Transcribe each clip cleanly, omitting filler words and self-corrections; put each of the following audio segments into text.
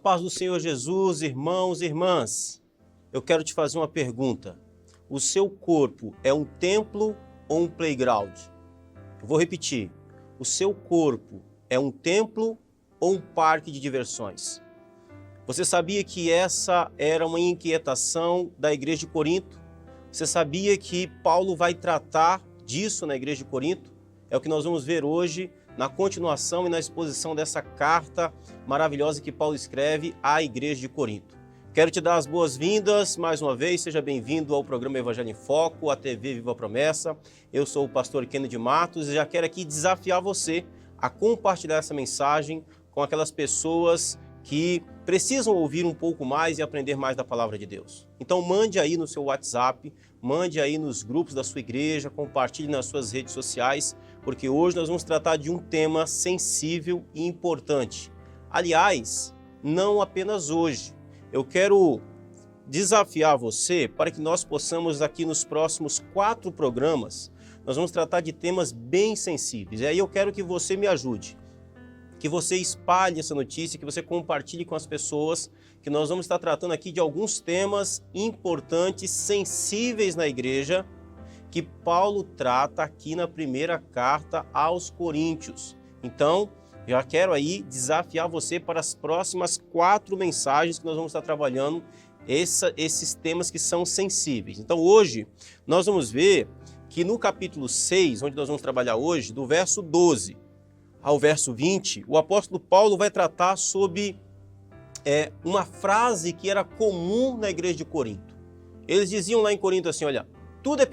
A paz do Senhor Jesus, irmãos e irmãs, eu quero te fazer uma pergunta. O seu corpo é um templo ou um playground? Eu vou repetir. O seu corpo é um templo ou um parque de diversões? Você sabia que essa era uma inquietação da igreja de Corinto? Você sabia que Paulo vai tratar disso na igreja de Corinto? É o que nós vamos ver hoje na continuação e na exposição dessa carta maravilhosa que Paulo escreve à igreja de Corinto. Quero te dar as boas-vindas mais uma vez, seja bem-vindo ao programa Evangelho em Foco, a TV Viva a Promessa. Eu sou o pastor Kennedy Matos e já quero aqui desafiar você a compartilhar essa mensagem com aquelas pessoas que precisam ouvir um pouco mais e aprender mais da palavra de Deus. Então mande aí no seu WhatsApp, mande aí nos grupos da sua igreja, compartilhe nas suas redes sociais, porque hoje nós vamos tratar de um tema sensível e importante. Aliás, não apenas hoje. Eu quero desafiar você para que nós possamos aqui nos próximos 4 programas, nós vamos tratar de temas bem sensíveis. E aí eu quero que você me ajude, que você espalhe essa notícia, que você compartilhe com as pessoas, que nós vamos estar tratando aqui de alguns temas importantes, sensíveis na igreja, que Paulo trata aqui na primeira carta aos Coríntios. Então, já quero aí desafiar você para as próximas 4 mensagens que nós vamos estar trabalhando, esses temas que são sensíveis. Então, hoje, nós vamos ver que no capítulo 6, onde nós vamos trabalhar hoje, do verso 12 ao verso 20, o apóstolo Paulo vai tratar sobre uma frase que era comum na igreja de Corinto. Eles diziam lá em Corinto assim, olha, tudo é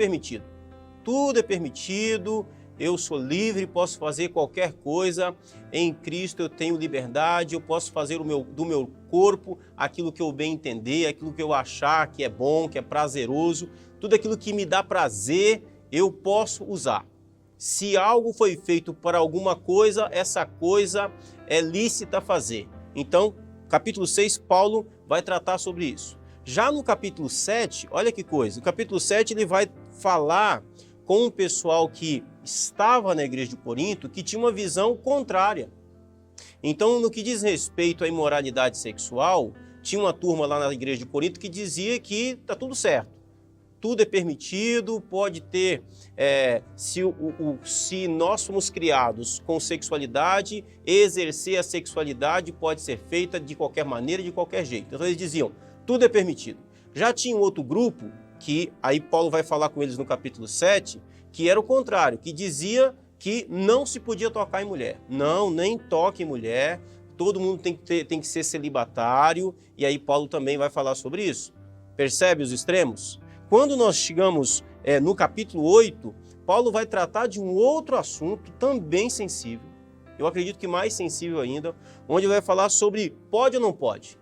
permitido, eu sou livre, posso fazer qualquer coisa, em Cristo eu tenho liberdade, eu posso fazer do meu corpo aquilo que eu bem entender, aquilo que eu achar que é bom, que é prazeroso, tudo aquilo que me dá prazer, eu posso usar. Se algo foi feito para alguma coisa, essa coisa é lícita fazer. Então, capítulo 6, Paulo vai tratar sobre isso. Já no capítulo 7, olha que coisa, no capítulo 7 ele vai falar com um pessoal que estava na igreja de Corinto, que tinha uma visão contrária. Então, no que diz respeito à imoralidade sexual, tinha uma turma lá na igreja de Corinto que dizia que está tudo certo. Tudo é permitido, pode ter, se nós fomos criados com sexualidade, exercer a sexualidade pode ser feita de qualquer maneira, de qualquer jeito. Então eles diziam, tudo é permitido. Já tinha um outro grupo, que aí Paulo vai falar com eles no capítulo 7, que era o contrário, que dizia que não se podia tocar em mulher. Não, nem toque em mulher, todo mundo tem que ser celibatário, e aí Paulo também vai falar sobre isso. Percebe os extremos? Quando nós chegamos no capítulo 8, Paulo vai tratar de um outro assunto também sensível, eu acredito que mais sensível ainda, onde vai falar sobre pode ou não pode.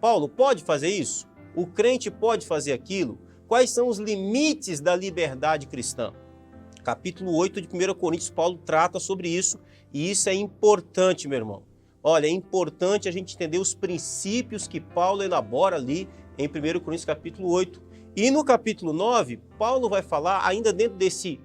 Paulo, pode fazer isso? O crente pode fazer aquilo? Quais são os limites da liberdade cristã? Capítulo 8 de 1 Coríntios, Paulo trata sobre isso, e isso é importante, meu irmão. Olha, é importante a gente entender os princípios que Paulo elabora ali em 1 Coríntios capítulo 8. E no capítulo 9, Paulo vai falar, ainda dentro desse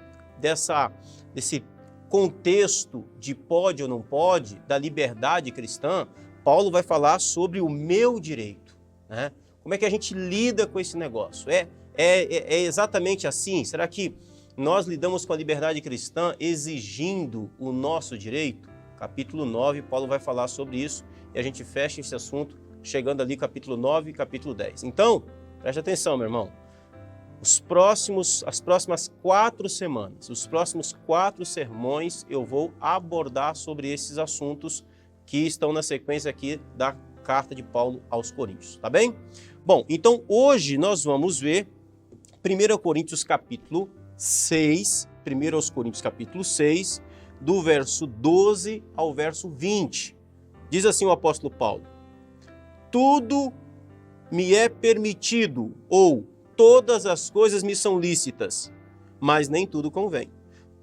contexto de pode ou não pode, da liberdade cristã, Paulo vai falar sobre o meu direito, né? Como é que a gente lida com esse negócio? É exatamente assim? Será que nós lidamos com a liberdade cristã exigindo o nosso direito? Capítulo 9, Paulo vai falar sobre isso e a gente fecha esse assunto chegando ali capítulo 9 e capítulo 10. Então, preste atenção, meu irmão. As próximas 4 semanas, os próximos 4 sermões, eu vou abordar sobre esses assuntos que estão na sequência aqui da carta de Paulo aos Coríntios, tá bem? Bom, então hoje nós vamos ver 1 Coríntios capítulo 6, 1 Coríntios capítulo 6, do verso 12 ao verso 20. Diz assim o apóstolo Paulo: tudo me é permitido, ou todas as coisas me são lícitas, mas nem tudo convém.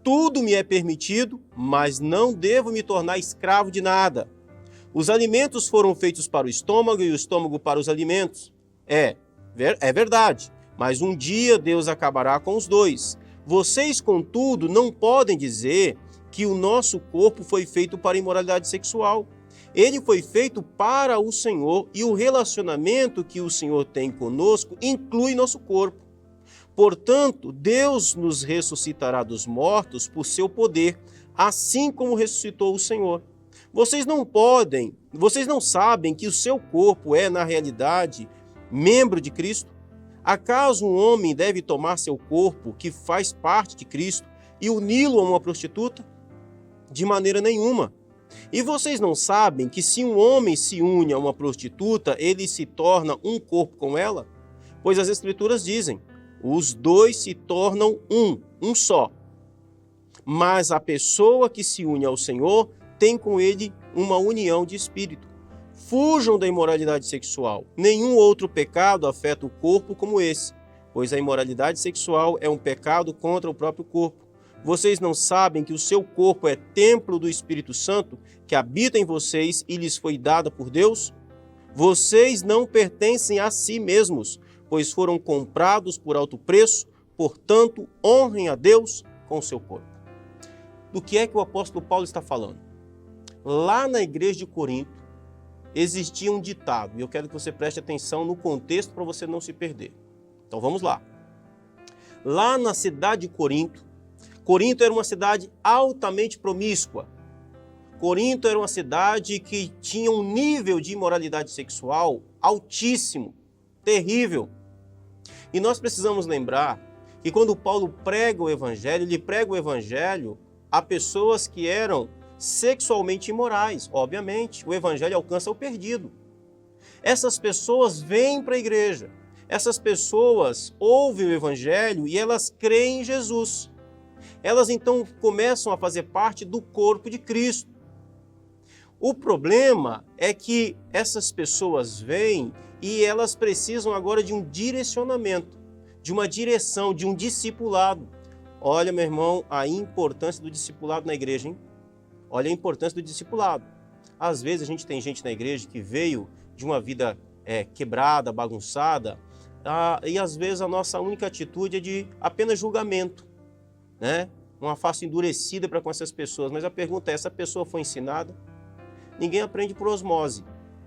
Tudo me é permitido, mas não devo me tornar escravo de nada. Os alimentos foram feitos para o estômago e o estômago para os alimentos. É verdade, mas um dia Deus acabará com os dois. Vocês, contudo, não podem dizer que o nosso corpo foi feito para imoralidade sexual. Ele foi feito para o Senhor e o relacionamento que o Senhor tem conosco inclui nosso corpo. Portanto, Deus nos ressuscitará dos mortos por seu poder, assim como ressuscitou o Senhor. Vocês não sabem que o seu corpo é, na realidade, membro de Cristo? Acaso um homem deve tomar seu corpo, que faz parte de Cristo, e uni-lo a uma prostituta? De maneira nenhuma. E vocês não sabem que se um homem se une a uma prostituta, ele se torna um corpo com ela? Pois as Escrituras dizem, os dois se tornam um só. Mas a pessoa que se une ao Senhor tem com ele uma união de espírito. Fujam da imoralidade sexual. Nenhum outro pecado afeta o corpo como esse, pois a imoralidade sexual é um pecado contra o próprio corpo. Vocês não sabem que o seu corpo é templo do Espírito Santo, que habita em vocês e lhes foi dada por Deus? Vocês não pertencem a si mesmos, pois foram comprados por alto preço, portanto, honrem a Deus com o seu corpo. Do que é que o apóstolo Paulo está falando? Lá na igreja de Corinto, existia um ditado, e eu quero que você preste atenção no contexto para você não se perder. Então vamos lá. Lá na cidade de Corinto era uma cidade altamente promíscua. Corinto era uma cidade que tinha um nível de imoralidade sexual altíssimo, terrível. E nós precisamos lembrar que quando Paulo prega o evangelho, ele prega o evangelho a pessoas que eram sexualmente imorais. Obviamente, o evangelho alcança o perdido. Essas pessoas vêm para a igreja. Essas pessoas ouvem o evangelho e elas creem em Jesus. Elas então começam a fazer parte do corpo de Cristo. O problema é que essas pessoas vêm e elas precisam agora de um direcionamento, de uma direção, de um discipulado. Olha, meu irmão, a importância do discipulado na igreja, hein? Olha a importância do discipulado. Às vezes a gente tem gente na igreja que veio de uma vida quebrada, bagunçada, e às vezes a nossa única atitude é de apenas julgamento, né? Uma face endurecida para com essas pessoas. Mas a pergunta é, essa pessoa foi ensinada? Ninguém aprende por osmose.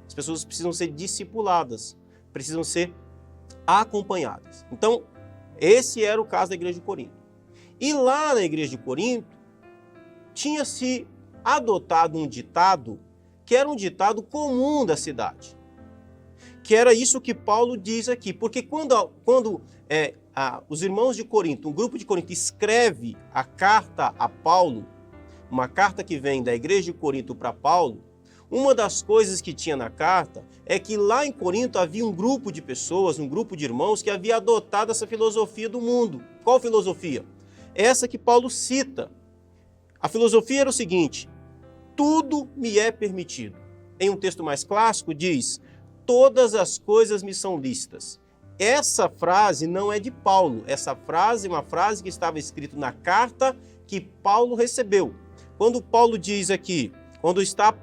As pessoas precisam ser discipuladas, precisam ser acompanhadas. Então, esse era o caso da igreja de Corinto. E lá na igreja de Corinto, tinha-se adotado um ditado, que era um ditado comum da cidade. Que era isso que Paulo diz aqui. Porque quando os irmãos de Corinto, um grupo de Corinto, escreve a carta a Paulo, uma carta que vem da igreja de Corinto para Paulo, uma das coisas que tinha na carta é que lá em Corinto havia um grupo de pessoas, um grupo de irmãos que havia adotado essa filosofia do mundo. Qual filosofia? Essa que Paulo cita. A filosofia era o seguinte: tudo me é permitido. Em um texto mais clássico diz, todas as coisas me são lícitas. Essa frase não é de Paulo. Essa frase é uma frase que estava escrita na carta que Paulo recebeu. Quando Paulo diz aqui, quando está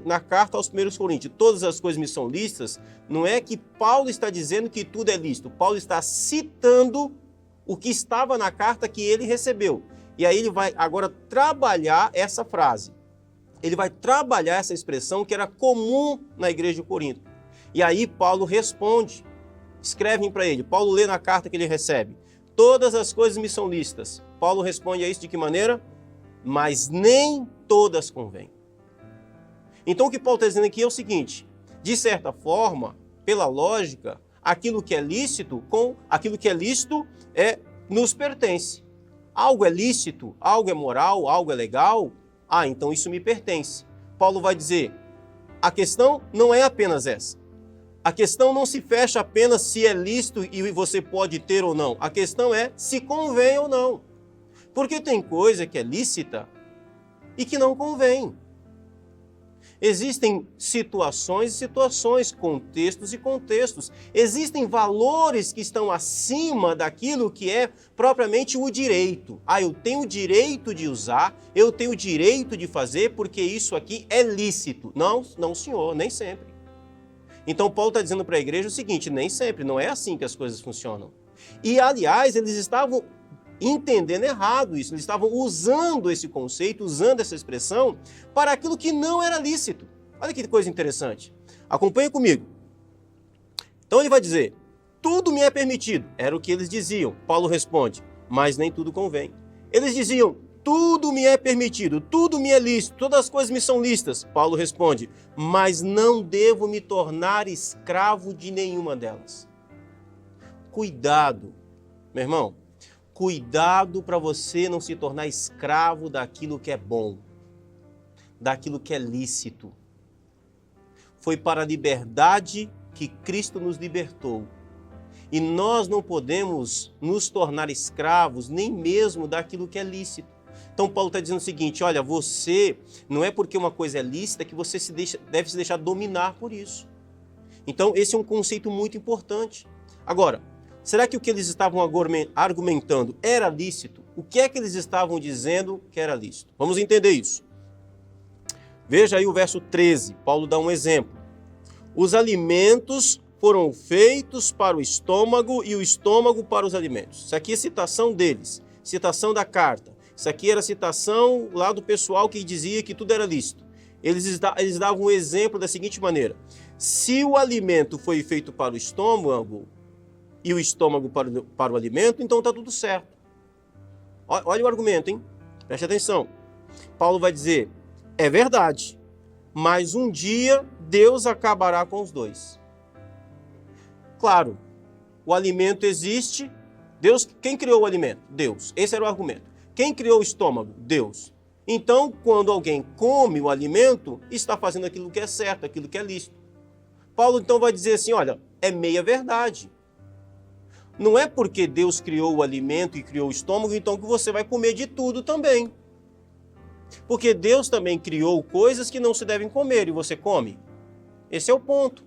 na carta aos 1 Coríntios, todas as coisas me são lícitas, não é que Paulo está dizendo que tudo é lícito. Paulo está citando o que estava na carta que ele recebeu. E aí ele vai agora trabalhar essa frase. Ele vai trabalhar essa expressão que era comum na igreja de Corinto. E aí Paulo responde, escrevem para ele. Paulo lê na carta que ele recebe. Todas as coisas me são lícitas. Paulo responde a isso de que maneira? Mas nem todas convêm. Então o que Paulo está dizendo aqui é o seguinte, de certa forma, pela lógica, aquilo que é lícito nos pertence. Algo é lícito, algo é moral, algo é legal, então isso me pertence. Paulo vai dizer, a questão não é apenas essa. A questão não se fecha apenas se é lícito e você pode ter ou não. A questão é se convém ou não. Porque tem coisa que é lícita e que não convém. Existem situações e situações, contextos e contextos. Existem valores que estão acima daquilo que é propriamente o direito. Eu tenho o direito de usar, eu tenho o direito de fazer porque isso aqui é lícito. Não, senhor, nem sempre. Então Paulo está dizendo para a igreja o seguinte, nem sempre, não é assim que as coisas funcionam. E aliás, eles estavam entendendo errado isso, eles estavam usando esse conceito, usando essa expressão para aquilo que não era lícito. Olha que coisa interessante. Acompanhe comigo. Então ele vai dizer, tudo me é permitido. Era o que eles diziam. Paulo responde, mas nem tudo convém. Eles diziam, tudo me é permitido, tudo me é lícito, todas as coisas me são lícitas. Paulo responde, mas não devo me tornar escravo de nenhuma delas. Cuidado, meu irmão, cuidado para você não se tornar escravo daquilo que é bom, daquilo que é lícito. Foi para a liberdade que Cristo nos libertou. E nós não podemos nos tornar escravos nem mesmo daquilo que é lícito. Então Paulo está dizendo o seguinte, olha, você, não é porque uma coisa é lícita que você deve se deixar dominar por isso. Então esse é um conceito muito importante. Agora, será que o que eles estavam argumentando era lícito? O que é que eles estavam dizendo que era lícito? Vamos entender isso. Veja aí o verso 13, Paulo dá um exemplo. Os alimentos foram feitos para o estômago e o estômago para os alimentos. Isso aqui é citação deles, citação da carta. Isso aqui era citação lá do pessoal que dizia que tudo era lícito. Eles davam um exemplo da seguinte maneira. Se o alimento foi feito para o estômago e o estômago para o alimento, então está tudo certo. Olha o argumento, hein? Preste atenção. Paulo vai dizer, é verdade, mas um dia Deus acabará com os dois. Claro, o alimento existe. Deus, quem criou o alimento? Deus. Esse era o argumento. Quem criou o estômago? Deus. Então, quando alguém come o alimento, está fazendo aquilo que é certo, aquilo que é lícito. Paulo então vai dizer assim, olha, é meia verdade. Não é porque Deus criou o alimento e criou o estômago, então que você vai comer de tudo também. Porque Deus também criou coisas que não se devem comer e você come. Esse é o ponto.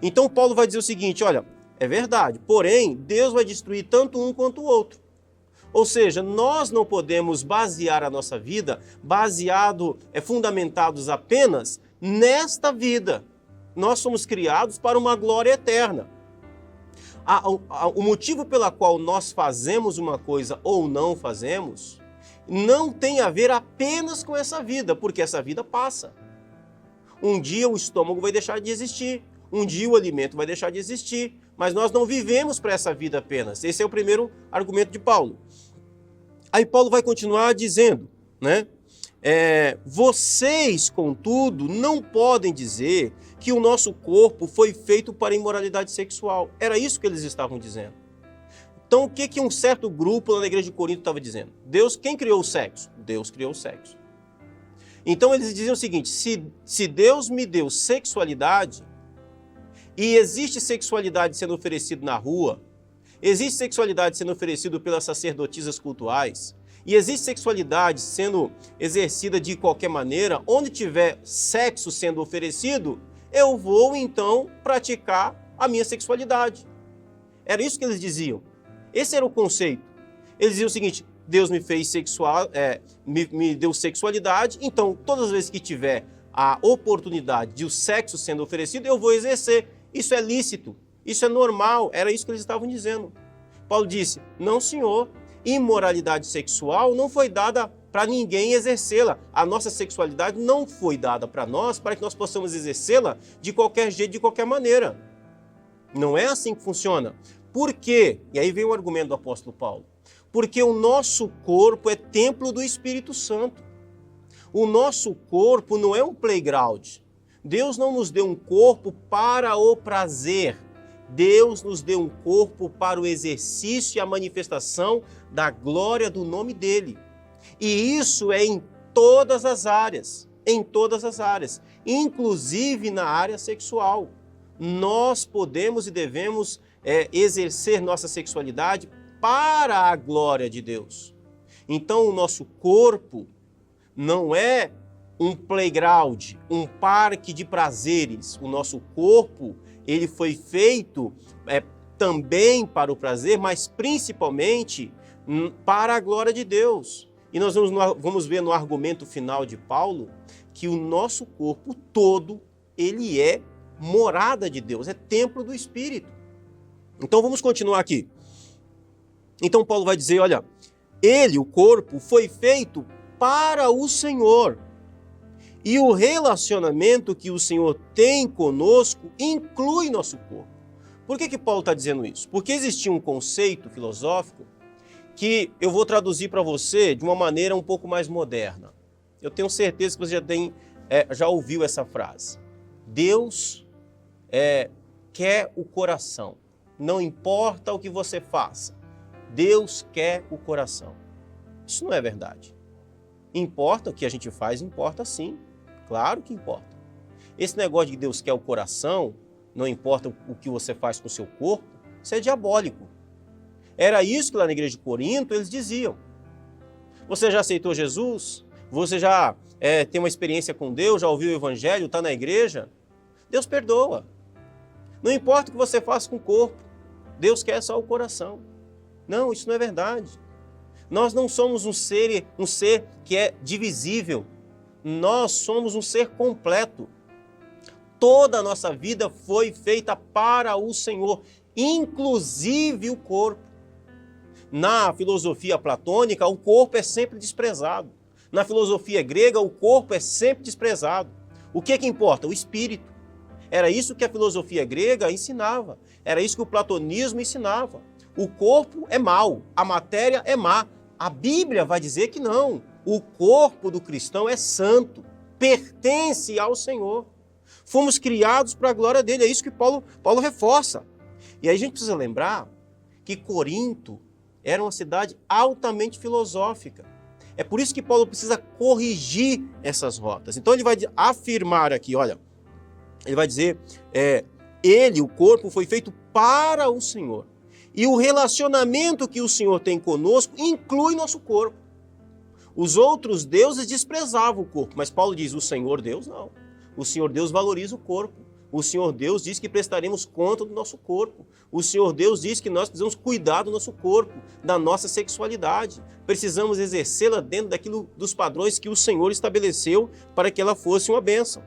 Então Paulo vai dizer o seguinte, olha, é verdade, porém Deus vai destruir tanto um quanto o outro. Ou seja, nós não podemos basear a nossa vida fundamentados apenas nesta vida. Nós somos criados para uma glória eterna. O motivo pela qual nós fazemos uma coisa ou não fazemos não tem a ver apenas com essa vida, porque essa vida passa. Um dia o estômago vai deixar de existir, um dia o alimento vai deixar de existir, mas nós não vivemos para essa vida apenas. Esse é o primeiro argumento de Paulo. Aí Paulo vai continuar dizendo, né? Vocês, contudo, não podem dizer que o nosso corpo foi feito para imoralidade sexual. Era isso que eles estavam dizendo. Então, o que um certo grupo lá na igreja de Corinto estava dizendo? Deus, quem criou o sexo? Deus criou o sexo. Então, eles diziam o seguinte, se Deus me deu sexualidade, e existe sexualidade sendo oferecida na rua, existe sexualidade sendo oferecida pelas sacerdotisas cultuais, e existe sexualidade sendo exercida de qualquer maneira, onde tiver sexo sendo oferecido, eu vou então praticar a minha sexualidade. Era isso que eles diziam. Esse era o conceito. Eles diziam o seguinte, Deus me fez me deu sexualidade, então todas as vezes que tiver a oportunidade de o sexo sendo oferecido, eu vou exercer. Isso é lícito, isso é normal, era isso que eles estavam dizendo. Paulo disse, não senhor, imoralidade sexual não foi dada para ninguém exercê-la. A nossa sexualidade não foi dada para nós, para que nós possamos exercê-la de qualquer jeito, de qualquer maneira. Não é assim que funciona. Por quê? E aí vem o argumento do apóstolo Paulo. Porque o nosso corpo é templo do Espírito Santo. O nosso corpo não é um playground. Deus não nos deu um corpo para o prazer. Deus nos deu um corpo para o exercício e a manifestação da glória do nome dele. E isso é em todas as áreas, inclusive na área sexual. Nós podemos e devemos exercer nossa sexualidade para a glória de Deus. Então o nosso corpo não é um playground, um parque de prazeres. O nosso corpo, ele foi feito também para o prazer, mas principalmente para a glória de Deus. E nós vamos ver no argumento final de Paulo que o nosso corpo todo, ele é morada de Deus, é templo do Espírito. Então vamos continuar aqui. Então Paulo vai dizer, olha, ele, o corpo, foi feito para o Senhor E o relacionamento que o Senhor tem conosco inclui nosso corpo. Por que Paulo está dizendo isso? Porque existia um conceito filosófico que eu vou traduzir para você de uma maneira um pouco mais moderna. Eu tenho certeza que você já ouviu essa frase. Deus quer o coração. Não importa o que você faça. Deus quer o coração. Isso não é verdade. Importa o que a gente faz, importa sim. Claro que importa. Esse negócio de que Deus quer o coração, não importa o que você faz com o seu corpo, isso é diabólico. Era isso que lá na igreja de Corinto eles diziam. Você já aceitou Jesus? Você já tem uma experiência com Deus? Já ouviu o evangelho? Está na igreja? Deus perdoa. Não importa o que você faça com o corpo. Deus quer só o coração. Não, isso não é verdade. Nós não somos um ser que é divisível. Nós somos um ser completo. Toda a nossa vida foi feita para o Senhor, inclusive o corpo. Na filosofia platônica, o corpo é sempre desprezado. Na filosofia grega, o corpo é sempre desprezado. O que importa? O espírito. Era isso que a filosofia grega ensinava. Era isso que o platonismo ensinava. O corpo é mau, a matéria é má. A Bíblia vai dizer que não. O corpo do cristão é santo, pertence ao Senhor. Fomos criados para a glória dele, é isso que Paulo reforça. E aí a gente precisa lembrar que Corinto era uma cidade altamente filosófica. É por isso que Paulo precisa corrigir essas rotas. Então ele vai afirmar aqui, olha, ele vai dizer, o corpo foi feito para o Senhor. E o relacionamento que o Senhor tem conosco inclui nosso corpo. Os outros deuses desprezavam o corpo, mas Paulo diz, o Senhor Deus não. O Senhor Deus valoriza o corpo. O Senhor Deus diz que prestaremos conta do nosso corpo. O Senhor Deus diz que nós precisamos cuidar do nosso corpo, da nossa sexualidade. Precisamos exercê-la dentro dos padrões que o Senhor estabeleceu para que ela fosse uma bênção.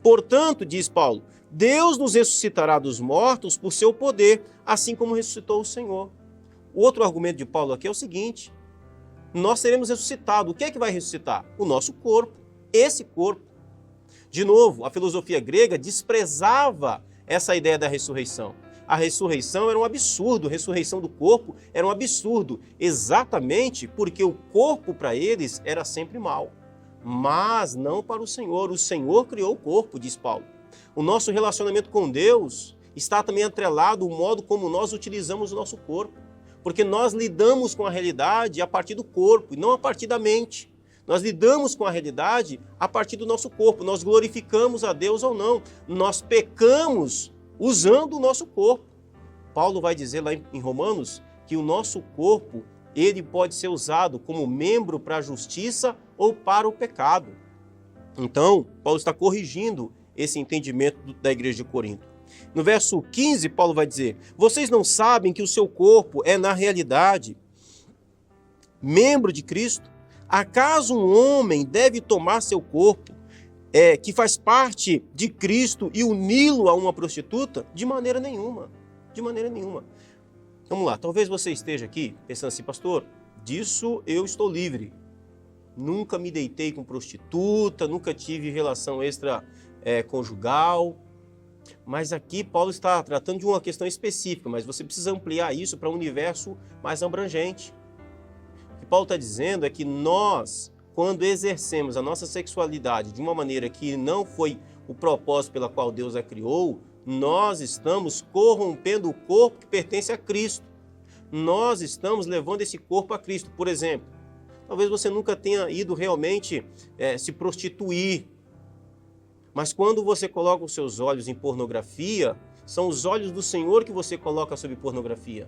Portanto, diz Paulo, Deus nos ressuscitará dos mortos por seu poder, assim como ressuscitou o Senhor. O outro argumento de Paulo aqui é o seguinte, nós seremos ressuscitados. O que é que vai ressuscitar? O nosso corpo, esse corpo. De novo, a filosofia grega desprezava essa ideia da ressurreição. A ressurreição era um absurdo, a ressurreição do corpo era um absurdo, exatamente porque o corpo para eles era sempre mau. Mas não para o Senhor. O Senhor criou o corpo, diz Paulo. O nosso relacionamento com Deus está também atrelado ao modo como nós utilizamos o nosso corpo. Porque nós lidamos com a realidade a partir do corpo e não a partir da mente. Nós lidamos com a realidade a partir do nosso corpo. Nós glorificamos a Deus ou não. Nós pecamos usando o nosso corpo. Paulo vai dizer lá em Romanos que o nosso corpo ele pode ser usado como membro para a justiça ou para o pecado. Então, Paulo está corrigindo esse entendimento da igreja de Corinto. No verso 15, Paulo vai dizer, vocês não sabem que o seu corpo é, na realidade, membro de Cristo? Acaso um homem deve tomar seu corpo, que faz parte de Cristo, e uni-lo a uma prostituta? De maneira nenhuma. De maneira nenhuma. Vamos lá, talvez você esteja aqui pensando assim, pastor, disso eu estou livre. Nunca me deitei com prostituta, nunca tive relação extraconjugal. Mas aqui Paulo está tratando de uma questão específica, mas você precisa ampliar isso para um universo mais abrangente. O que Paulo está dizendo é que nós, quando exercemos a nossa sexualidade de uma maneira que não foi o propósito pela qual Deus a criou, nós estamos corrompendo o corpo que pertence a Cristo. Nós estamos levando esse corpo a Cristo. Por exemplo, talvez você nunca tenha ido realmente se prostituir, mas quando você coloca os seus olhos em pornografia, são os olhos do Senhor que você coloca sobre pornografia.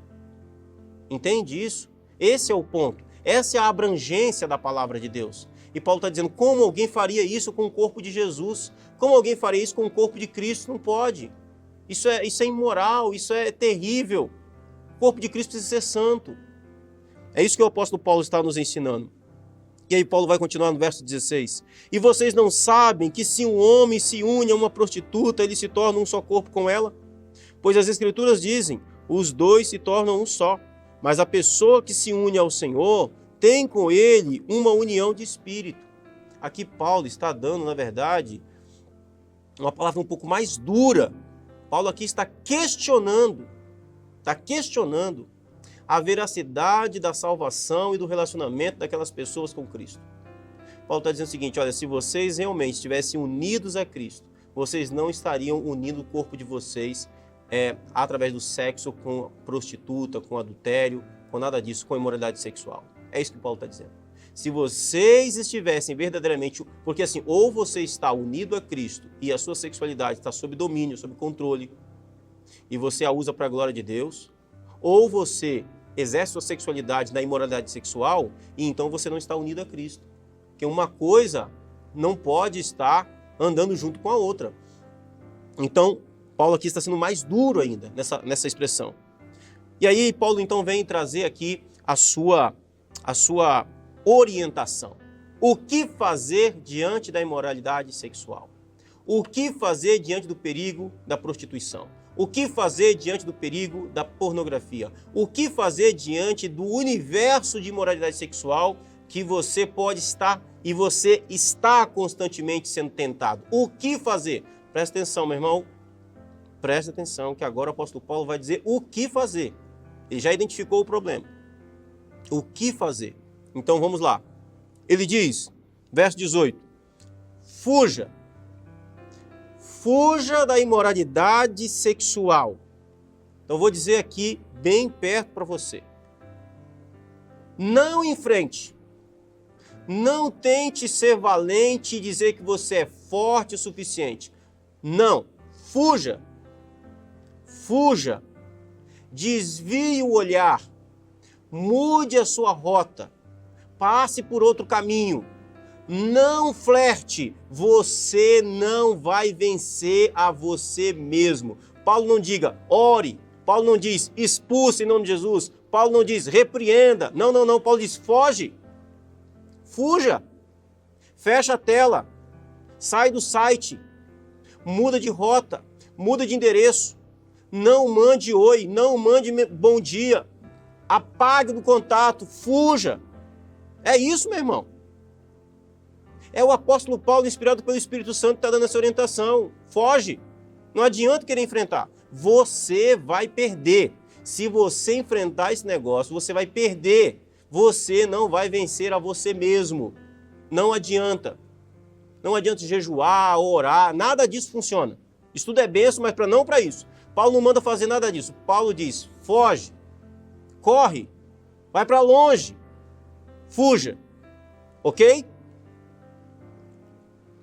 Entende isso? Esse é o ponto. Essa é a abrangência da palavra de Deus. E Paulo está dizendo, como alguém faria isso com o corpo de Jesus? Como alguém faria isso com o corpo de Cristo? Não pode. Isso é imoral, isso é terrível. O corpo de Cristo precisa ser santo. É isso que o apóstolo Paulo está nos ensinando. E aí Paulo vai continuar no verso 16. E vocês não sabem que se um homem se une a uma prostituta, ele se torna um só corpo com ela? Pois as Escrituras dizem, os dois se tornam um só. Mas a pessoa que se une ao Senhor tem com ele uma união de espírito. aqui Paulo está dando, na verdade, uma palavra um pouco mais dura. Paulo aqui está questionando a veracidade da salvação e do relacionamento daquelas pessoas com Cristo. Paulo está dizendo o seguinte, olha, se vocês realmente estivessem unidos a Cristo, vocês não estariam unindo o corpo de vocês através do sexo com prostituta, com adultério, com nada disso, com imoralidade sexual. É isso que Paulo está dizendo. Se vocês estivessem verdadeiramente... Porque assim, ou você está unido a Cristo e a sua sexualidade está sob domínio, sob controle, e você a usa para a glória de Deus, ou você exerce sua sexualidade na imoralidade sexual, e então você não está unido a Cristo. Porque uma coisa não pode estar andando junto com a outra. Então, Paulo aqui está sendo mais duro ainda nessa expressão. E aí, Paulo então vem trazer aqui a sua orientação. O que fazer diante da imoralidade sexual? O que fazer diante do perigo da prostituição? O que fazer diante do perigo da pornografia? O que fazer diante do universo de imoralidade sexual que você pode estar e você está constantemente sendo tentado? O que fazer? Presta atenção, meu irmão. Presta atenção que agora o apóstolo Paulo vai dizer o que fazer. Ele já identificou o problema. O que fazer? Então vamos lá. Ele diz, verso 18, fuja da imoralidade sexual. Então vou dizer aqui bem perto para você. Não enfrente. Não tente ser valente e dizer que você é forte o suficiente. Não. Fuja. Fuja. Desvie o olhar. Mude a sua rota. Passe por outro caminho. Não flerte. Você não vai vencer a você mesmo. Paulo não diga ore. Paulo não diz expulse em nome de Jesus. Paulo não diz repreenda. Não. Paulo diz foge. Fuja. Fecha a tela. Sai do site. Muda de rota. Muda de endereço. Não mande oi. Não mande bom dia. Apague do contato. Fuja. É isso, meu irmão. É o apóstolo Paulo, inspirado pelo Espírito Santo, que está dando essa orientação. Foge. Não adianta querer enfrentar. Você vai perder. Se você enfrentar esse negócio, você vai perder. Você não vai vencer a você mesmo. Não adianta. Não adianta jejuar, orar, nada disso funciona. Isso tudo é bênção, mas não para isso. Paulo não manda fazer nada disso. Paulo diz, foge, corre, vai para longe, fuja. Ok?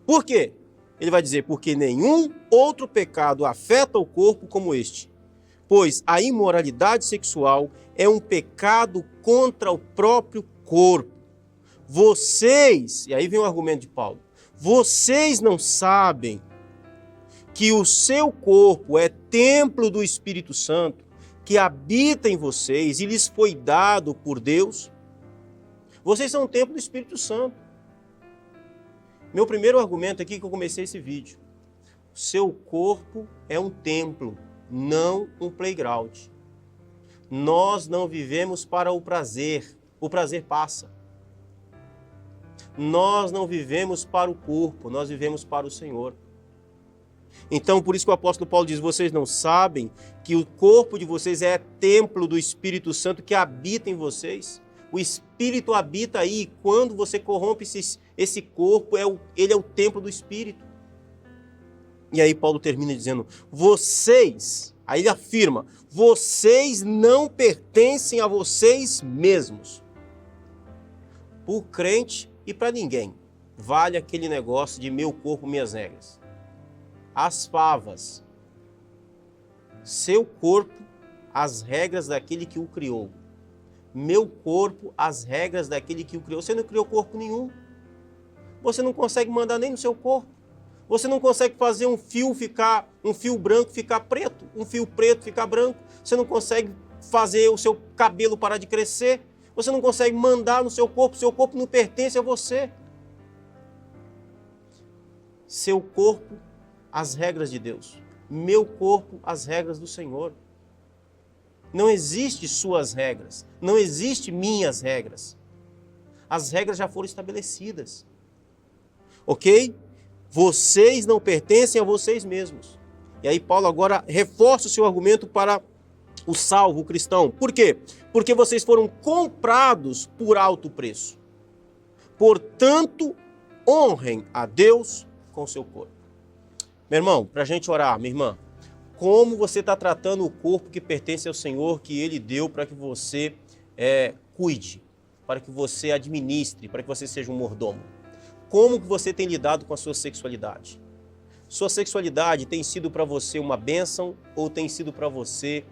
Por quê? Ele vai dizer, porque nenhum outro pecado afeta o corpo como este. Pois a imoralidade sexual é um pecado contra o próprio corpo. Vocês, e aí vem o argumento de Paulo, vocês não sabem que o seu corpo é templo do Espírito Santo, que habita em vocês e lhes foi dado por Deus? Vocês são o templo do Espírito Santo. Meu primeiro argumento aqui que eu comecei esse vídeo. O seu corpo é um templo, não um playground. Nós não vivemos para o prazer passa. Nós não vivemos para o corpo, nós vivemos para o Senhor. Então, por isso que o apóstolo Paulo diz, vocês não sabem que o corpo de vocês é templo do Espírito Santo que habita em vocês? O Espírito habita aí, e quando você corrompe esse corpo, ele é o templo do Espírito. E aí Paulo termina dizendo, vocês, aí ele afirma, vocês não pertencem a vocês mesmos. Por crente e para ninguém, vale aquele negócio de meu corpo, minhas regras. As favas, seu corpo, as regras daquele que o criou. Meu corpo, as regras daquele que o criou. Você não criou corpo nenhum. Você não consegue mandar nem no seu corpo. Você não consegue fazer um fio branco ficar preto, um fio preto ficar branco. Você não consegue fazer o seu cabelo parar de crescer. Você não consegue mandar no seu corpo não pertence a você. Seu corpo, as regras de Deus. Meu corpo, as regras do Senhor. Não existe suas regras, não existe minhas regras. As regras já foram estabelecidas. ok? Vocês não pertencem a vocês mesmos. E aí Paulo agora reforça o seu argumento para o salvo, o cristão. Por quê? Porque vocês foram comprados por alto preço. Portanto, honrem a Deus com o seu corpo. Meu irmão, para a gente orar, minha irmã, como você está tratando o corpo que pertence ao Senhor, que Ele deu para que você cuide, para que você administre, para que você seja um mordomo? Como que você tem lidado com a sua sexualidade? Sua sexualidade tem sido para você uma bênção ou tem sido para você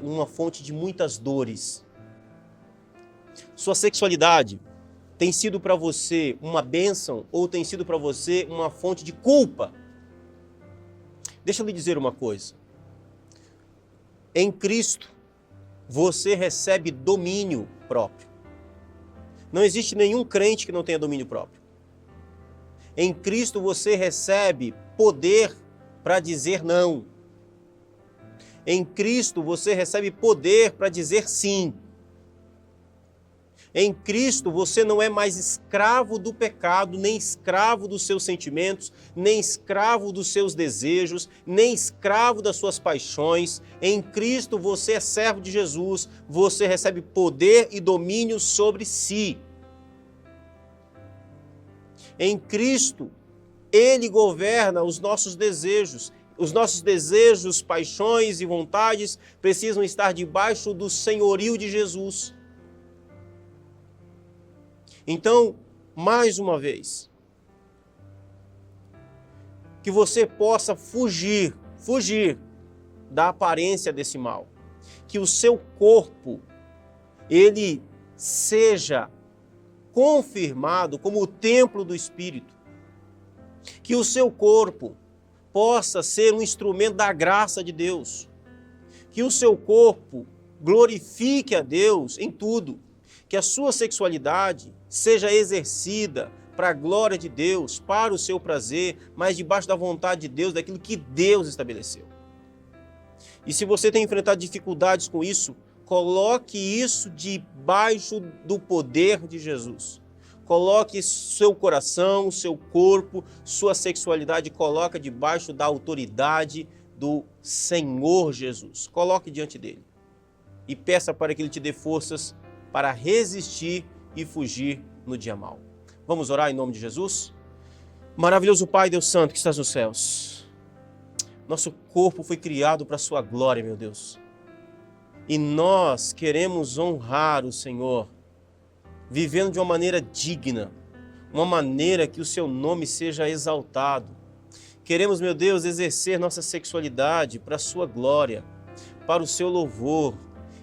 uma fonte de muitas dores? Sua sexualidade tem sido para você uma bênção ou tem sido para você uma fonte de culpa? Deixa eu lhe dizer uma coisa. Em Cristo, você recebe domínio próprio. Não existe nenhum crente que não tenha domínio próprio. Em Cristo, você recebe poder para dizer não. Em Cristo, você recebe poder para dizer sim. Em Cristo, você não é mais escravo do pecado, nem escravo dos seus sentimentos, nem escravo dos seus desejos, nem escravo das suas paixões. Em Cristo, você é servo de Jesus, você recebe poder e domínio sobre si. Em Cristo, Ele governa os nossos desejos. Os nossos desejos, paixões e vontades precisam estar debaixo do senhorio de Jesus. Então, mais uma vez, que você possa fugir da aparência desse mal. Que o seu corpo, ele seja confirmado como o templo do Espírito. Que o seu corpo possa ser um instrumento da graça de Deus. Que o seu corpo glorifique a Deus em tudo. Que a sua sexualidade seja exercida para a glória de Deus, para o seu prazer, mas debaixo da vontade de Deus, daquilo que Deus estabeleceu. E se você tem enfrentado dificuldades com isso, coloque isso debaixo do poder de Jesus. Coloque seu coração, seu corpo, sua sexualidade, coloque debaixo da autoridade do Senhor Jesus. Coloque diante dele e peça para que ele te dê forças para resistir e fugir no dia mau. Vamos orar em nome de Jesus? Maravilhoso Pai, Deus Santo que estás nos céus. Nosso corpo foi criado para a sua glória, meu Deus. E nós queremos honrar o Senhor, vivendo de uma maneira digna, uma maneira que o seu nome seja exaltado. Queremos, meu Deus, exercer nossa sexualidade para a sua glória, para o seu louvor,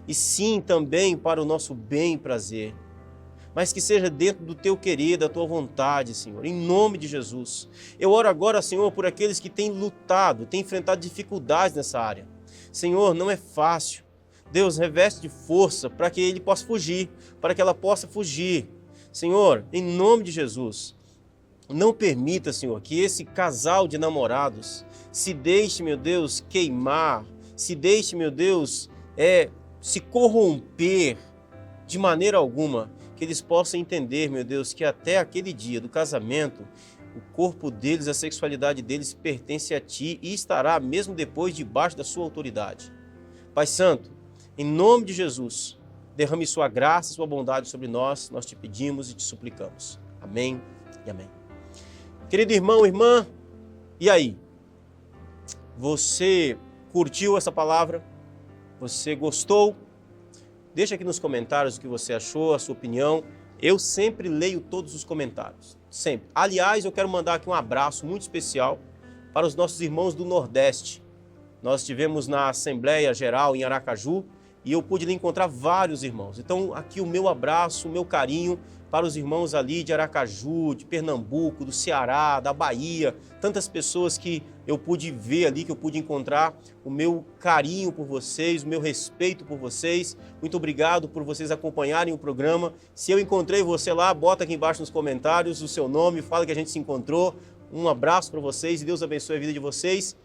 e sim também para o nosso bem e prazer. Mas que seja dentro do teu querer, da tua vontade, Senhor, em nome de Jesus. Eu oro agora, Senhor, por aqueles que têm lutado, têm enfrentado dificuldades nessa área. Senhor, não é fácil. Deus, reveste de força para que ele possa fugir, para que ela possa fugir. Senhor, em nome de Jesus, não permita, Senhor, que esse casal de namorados se deixe, meu Deus, queimar, se deixe, meu Deus, se corromper de maneira alguma, que eles possam entender, meu Deus, que até aquele dia do casamento, o corpo deles, a sexualidade deles pertence a Ti e estará mesmo depois debaixo da Sua autoridade. Pai Santo, em nome de Jesus, derrame Sua graça e Sua bondade sobre nós, nós te pedimos e te suplicamos. Amém e amém. Querido irmão, irmã, e aí? Você curtiu essa palavra? Você gostou? Deixa aqui nos comentários o que você achou, a sua opinião. Eu sempre leio todos os comentários, sempre. Aliás, eu quero mandar aqui um abraço muito especial para os nossos irmãos do Nordeste. Nós estivemos na Assembleia Geral em Aracaju e eu pude encontrar vários irmãos. Então, aqui o meu abraço, o meu carinho para os irmãos ali de Aracaju, de Pernambuco, do Ceará, da Bahia, tantas pessoas que eu pude ver ali, que eu pude encontrar, o meu carinho por vocês, o meu respeito por vocês. Muito obrigado por vocês acompanharem o programa. Se eu encontrei você lá, bota aqui embaixo nos comentários o seu nome, fala que a gente se encontrou. Um abraço para vocês e Deus abençoe a vida de vocês.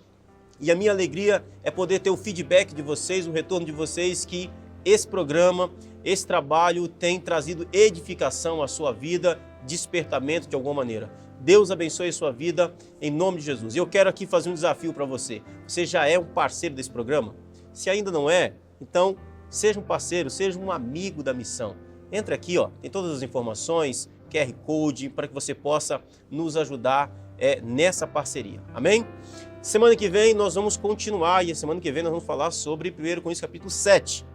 E a minha alegria é poder ter o feedback de vocês, o retorno de vocês, que esse programa, esse trabalho tem trazido edificação à sua vida despertamento de alguma maneira. Deus abençoe a sua vida em nome de Jesus. E eu quero aqui fazer um desafio para você. Você já é um parceiro desse programa? Se ainda não é, então seja um parceiro, seja um amigo da missão. Entra aqui, ó, tem todas as informações, QR Code, para que você possa nos ajudar nessa parceria. Amém? Semana que vem nós vamos continuar e a semana que vem nós vamos falar sobre 1 Coríntios capítulo 7,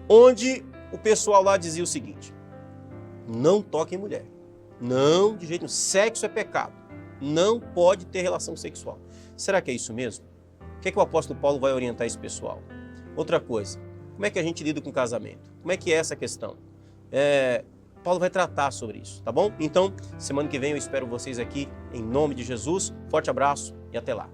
onde o pessoal lá dizia o seguinte: não toque em mulher. Não, de jeito nenhum. Sexo é pecado. Não pode ter relação sexual. Será que é isso mesmo? O que é que o apóstolo Paulo vai orientar esse pessoal? Outra coisa, como é que a gente lida com o casamento? Como é que é essa questão? Paulo vai tratar sobre isso, tá bom? Então, semana que vem eu espero vocês aqui em nome de Jesus. Forte abraço e até lá.